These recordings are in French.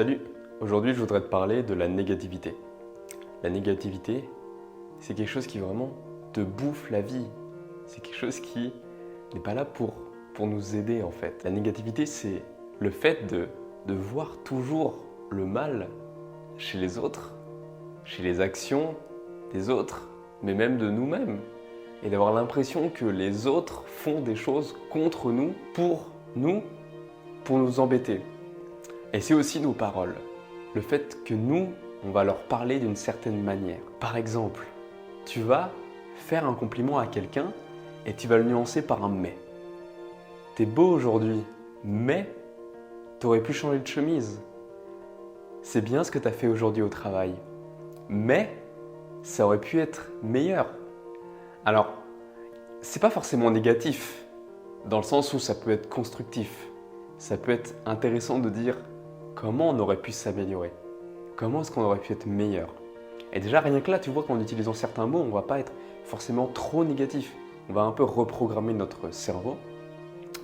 Salut, aujourd'hui je voudrais te parler de la négativité. La négativité, c'est quelque chose qui vraiment te bouffe la vie. C'est quelque chose qui n'est pas là pour nous aider en fait. La négativité, c'est le fait de voir toujours le mal chez les autres, chez les actions des autres, mais même de nous-mêmes. Et d'avoir l'impression que les autres font des choses contre nous, pour nous embêter. Et c'est aussi nos paroles. Le fait que nous, on va leur parler d'une certaine manière. Par exemple, tu vas faire un compliment à quelqu'un et tu vas le nuancer par un mais. T'es beau aujourd'hui, mais t'aurais pu changer de chemise. C'est bien ce que t'as fait aujourd'hui au travail, mais ça aurait pu être meilleur. Alors, c'est pas forcément négatif, dans le sens où ça peut être constructif. Ça peut être intéressant de dire comment on aurait pu s'améliorer. Comment est-ce qu'on aurait pu être meilleur? Et déjà, rien que là, tu vois qu'en utilisant certains mots, on ne va pas être forcément trop négatif. On va un peu reprogrammer notre cerveau.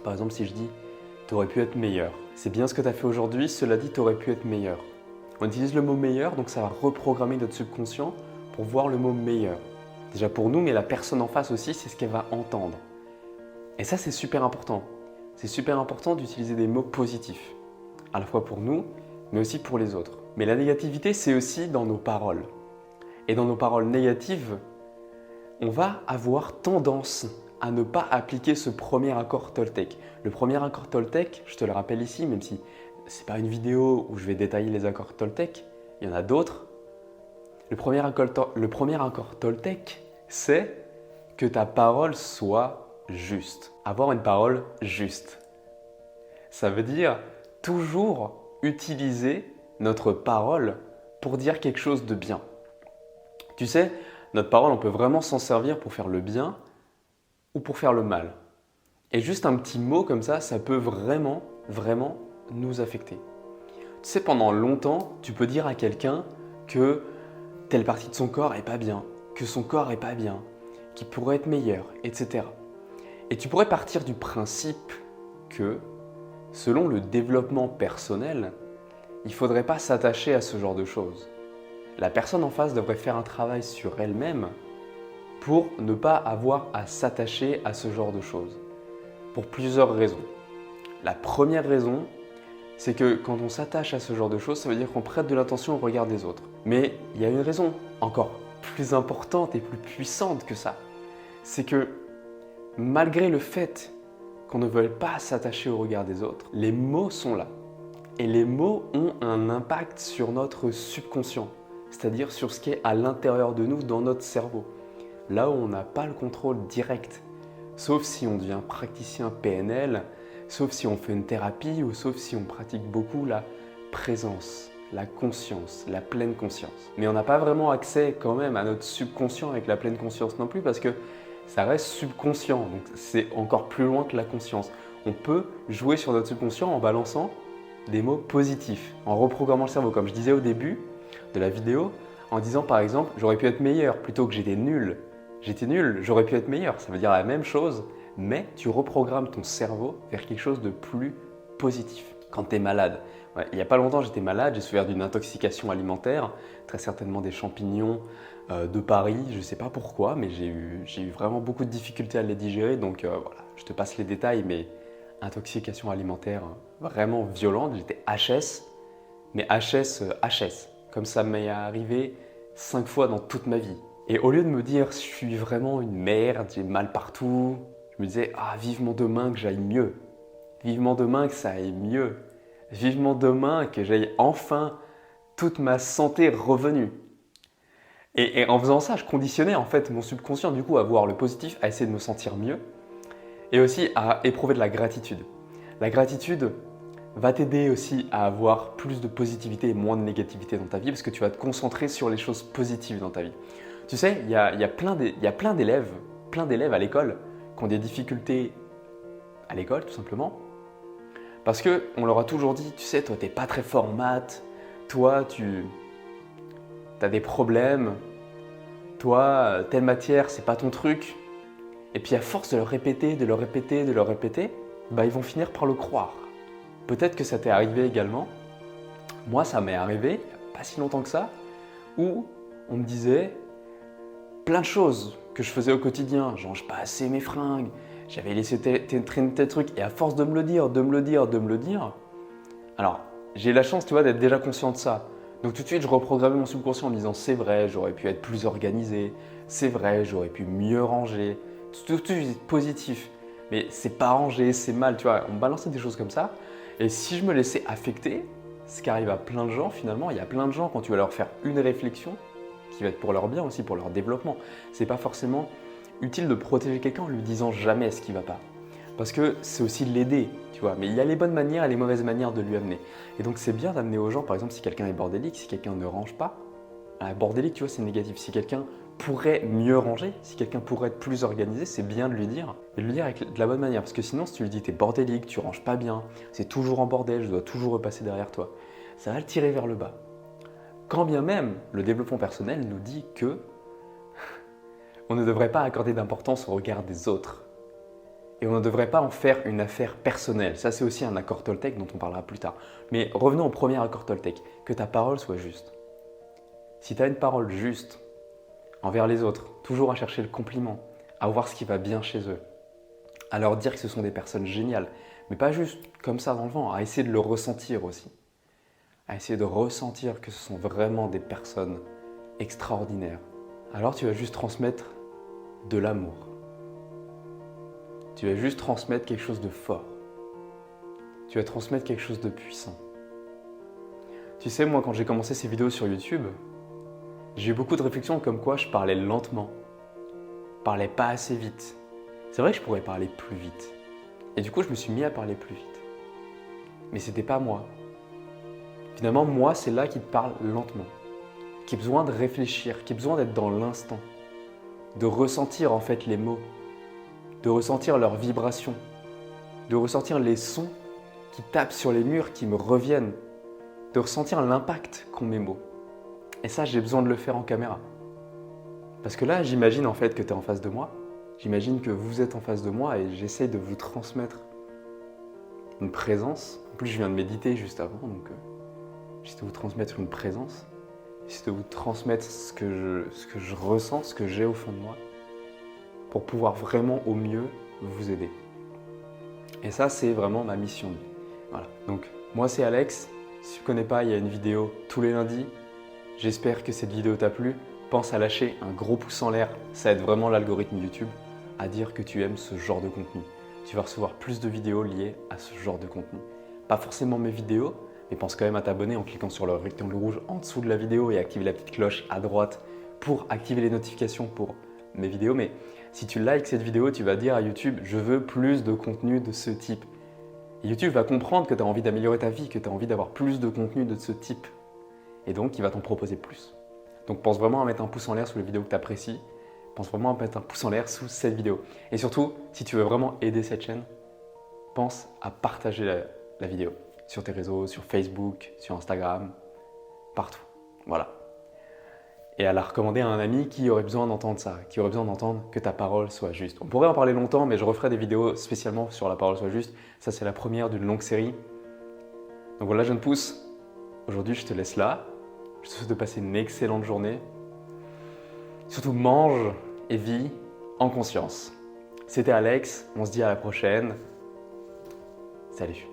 Par exemple, si je dis « t'aurais pu être meilleur », c'est bien ce que tu as fait aujourd'hui, cela dit « t'aurais pu être meilleur ». On utilise le mot « meilleur », donc ça va reprogrammer notre subconscient pour voir le mot « meilleur ». Déjà pour nous, mais la personne en face aussi, c'est ce qu'elle va entendre. Et ça, c'est super important. C'est super important d'utiliser des mots positifs, à la fois pour nous, mais aussi pour les autres. Mais la négativité, c'est aussi dans nos paroles. Et dans nos paroles négatives, on va avoir tendance à ne pas appliquer ce premier accord Toltec. Le premier accord Toltec, je te le rappelle ici, même si ce n'est pas une vidéo où je vais détailler les accords Toltec, il y en a d'autres. Le premier accord Toltec, c'est que ta parole soit juste. Avoir une parole juste. Ça veut dire toujours utiliser notre parole pour dire quelque chose de bien. Tu sais, notre parole, on peut vraiment s'en servir pour faire le bien ou pour faire le mal. Et juste un petit mot comme ça peut vraiment, vraiment nous affecter. Tu sais, pendant longtemps, tu peux dire à quelqu'un que telle partie de son corps est pas bien, que son corps est pas bien, qu'il pourrait être meilleur, etc. Et tu pourrais partir du principe que, selon le développement personnel, il ne faudrait pas s'attacher à ce genre de choses. La personne en face devrait faire un travail sur elle-même pour ne pas avoir à s'attacher à ce genre de choses. Pour plusieurs raisons. La première raison, c'est que quand on s'attache à ce genre de choses, ça veut dire qu'on prête de l'attention au regard des autres. Mais il y a une raison encore plus importante et plus puissante que ça. C'est que malgré le fait qu'on ne veuille pas s'attacher au regard des autres, les mots sont là. Et les mots ont un impact sur notre subconscient, c'est-à-dire sur ce qui est à l'intérieur de nous, dans notre cerveau. Là où on n'a pas le contrôle direct, sauf si on devient praticien PNL, sauf si on fait une thérapie ou sauf si on pratique beaucoup la présence, la conscience, la pleine conscience. Mais on n'a pas vraiment accès quand même à notre subconscient avec la pleine conscience non plus parce que ça reste subconscient, donc c'est encore plus loin que la conscience. On peut jouer sur notre subconscient en balançant des mots positifs, en reprogrammant le cerveau, comme je disais au début de la vidéo, en disant par exemple « j'aurais pu être meilleur » plutôt que « j'étais nul ». J'étais nul, j'aurais pu être meilleur, ça veut dire la même chose, mais tu reprogrammes ton cerveau vers quelque chose de plus positif. Quand tu es malade, il n'y a pas longtemps j'étais malade, j'ai souffert d'une intoxication alimentaire, très certainement des champignons de Paris, je ne sais pas pourquoi, mais j'ai eu vraiment beaucoup de difficultés à les digérer, donc voilà, je te passe les détails, mais intoxication alimentaire vraiment violente, j'étais HS, mais HS, comme ça m'est arrivé 5 fois dans toute ma vie. Et au lieu de me dire « je suis vraiment une merde, j'ai mal partout », je me disais « ah, vivement demain que j'aille mieux, vivement demain que ça aille mieux, vivement demain que j'aille enfin toute ma santé revenue ». Et en faisant ça, je conditionnais en fait mon subconscient du coup à voir le positif, à essayer de me sentir mieux et aussi à éprouver de la gratitude. La gratitude va t'aider aussi à avoir plus de positivité et moins de négativité dans ta vie parce que tu vas te concentrer sur les choses positives dans ta vie. Tu sais, il y a plein d'élèves à l'école qui ont des difficultés à l'école tout simplement parce qu'on leur a toujours dit, tu sais, toi t'es pas très fort en maths, toi tu as des problèmes, toi telle matière c'est pas ton truc. Et puis à force de leur répéter, bah, ils vont finir par le croire. Peut-être que ça t'est arrivé également. Moi, ça m'est arrivé, il n'y a pas si longtemps que ça, où on me disait plein de choses que je faisais au quotidien. Je range pas assez mes fringues, j'avais laissé traîner tel truc, et à force de me le dire, alors j'ai la chance, tu vois, d'être déjà conscient de ça. Donc tout de suite, je reprogrammais mon subconscient en me disant c'est vrai, j'aurais pu être plus organisé, c'est vrai, j'aurais pu mieux ranger, tout de suite positif. Mais c'est pas rangé, c'est mal, tu vois, on me balançait des choses comme ça. Et si je me laissais affecter, ce qui arrive à plein de gens finalement, il y a plein de gens quand tu vas leur faire une réflexion, qui va être pour leur bien aussi, pour leur développement, c'est pas forcément utile de protéger quelqu'un en lui disant jamais ce qui va pas. Parce que c'est aussi l'aider, tu vois. Mais il y a les bonnes manières et les mauvaises manières de lui amener. Et donc c'est bien d'amener aux gens, par exemple, si quelqu'un est bordélique, si quelqu'un ne range pas, bordélique, tu vois, c'est négatif. Si quelqu'un pourrait mieux ranger, si quelqu'un pourrait être plus organisé, c'est bien de lui dire. Et de lui dire avec de la bonne manière. Parce que sinon, si tu lui dis t'es bordélique, tu ranges pas bien, c'est toujours en bordel, je dois toujours repasser derrière toi, ça va le tirer vers le bas. Quand bien même le développement personnel nous dit que on ne devrait pas accorder d'importance au regard des autres. Et on ne devrait pas en faire une affaire personnelle. Ça, c'est aussi un accord Toltec dont on parlera plus tard. Mais revenons au premier accord Toltec, que ta parole soit juste. Si tu as une parole juste envers les autres, toujours à chercher le compliment, à voir ce qui va bien chez eux, à leur dire que ce sont des personnes géniales, mais pas juste comme ça dans le vent, à essayer de le ressentir aussi. À essayer de ressentir que ce sont vraiment des personnes extraordinaires. Alors tu vas juste transmettre de l'amour. Tu vas juste transmettre quelque chose de fort. Tu vas transmettre quelque chose de puissant. Tu sais, moi, quand j'ai commencé ces vidéos sur YouTube, j'ai eu beaucoup de réflexions comme quoi je parlais lentement, je parlais pas assez vite. C'est vrai que je pourrais parler plus vite. Et du coup, je me suis mis à parler plus vite. Mais c'était pas moi. Finalement, moi, c'est là qui te parle lentement, qui a besoin de réfléchir, qui a besoin d'être dans l'instant, de ressentir en fait les mots, de ressentir leurs vibrations, de ressentir les sons qui tapent sur les murs, qui me reviennent, de ressentir l'impact qu'ont mes mots. Et ça, j'ai besoin de le faire en caméra. Parce que là, j'imagine en fait que tu es en face de moi, j'imagine que vous êtes en face de moi et j'essaye de vous transmettre une présence. En plus, je viens de méditer juste avant, donc j'essaie de vous transmettre une présence, j'essaie de vous transmettre ce que je ressens, ce que j'ai au fond de moi, pour pouvoir vraiment au mieux vous aider. Et ça, c'est vraiment ma mission de vie. Voilà. Donc, moi, c'est Alex. Si tu ne connais pas, il y a une vidéo tous les lundis. J'espère que cette vidéo t'a plu. Pense à lâcher un gros pouce en l'air. Ça aide vraiment l'algorithme YouTube à dire que tu aimes ce genre de contenu. Tu vas recevoir plus de vidéos liées à ce genre de contenu. Pas forcément mes vidéos, mais pense quand même à t'abonner en cliquant sur le rectangle rouge en dessous de la vidéo et activer la petite cloche à droite pour activer les notifications pour mes vidéos. Mais si tu likes cette vidéo, tu vas dire à YouTube « Je veux plus de contenu de ce type ». Et YouTube va comprendre que tu as envie d'améliorer ta vie, que tu as envie d'avoir plus de contenu de ce type. Et donc, il va t'en proposer plus. Donc, pense vraiment à mettre un pouce en l'air sous les vidéos que tu apprécies. Pense vraiment à mettre un pouce en l'air sous cette vidéo. Et surtout, si tu veux vraiment aider cette chaîne, pense à partager la vidéo sur tes réseaux, sur Facebook, sur Instagram, partout. Voilà. Et à la recommander à un ami qui aurait besoin d'entendre ça, qui aurait besoin d'entendre que ta parole soit juste. On pourrait en parler longtemps, mais je referai des vidéos spécialement sur la parole soit juste. Ça, c'est la première d'une longue série. Donc voilà, jeune pouce. Aujourd'hui, je te laisse là. Je te souhaite de passer une excellente journée. Surtout, mange et vis en conscience. C'était Alex. On se dit à la prochaine. Salut.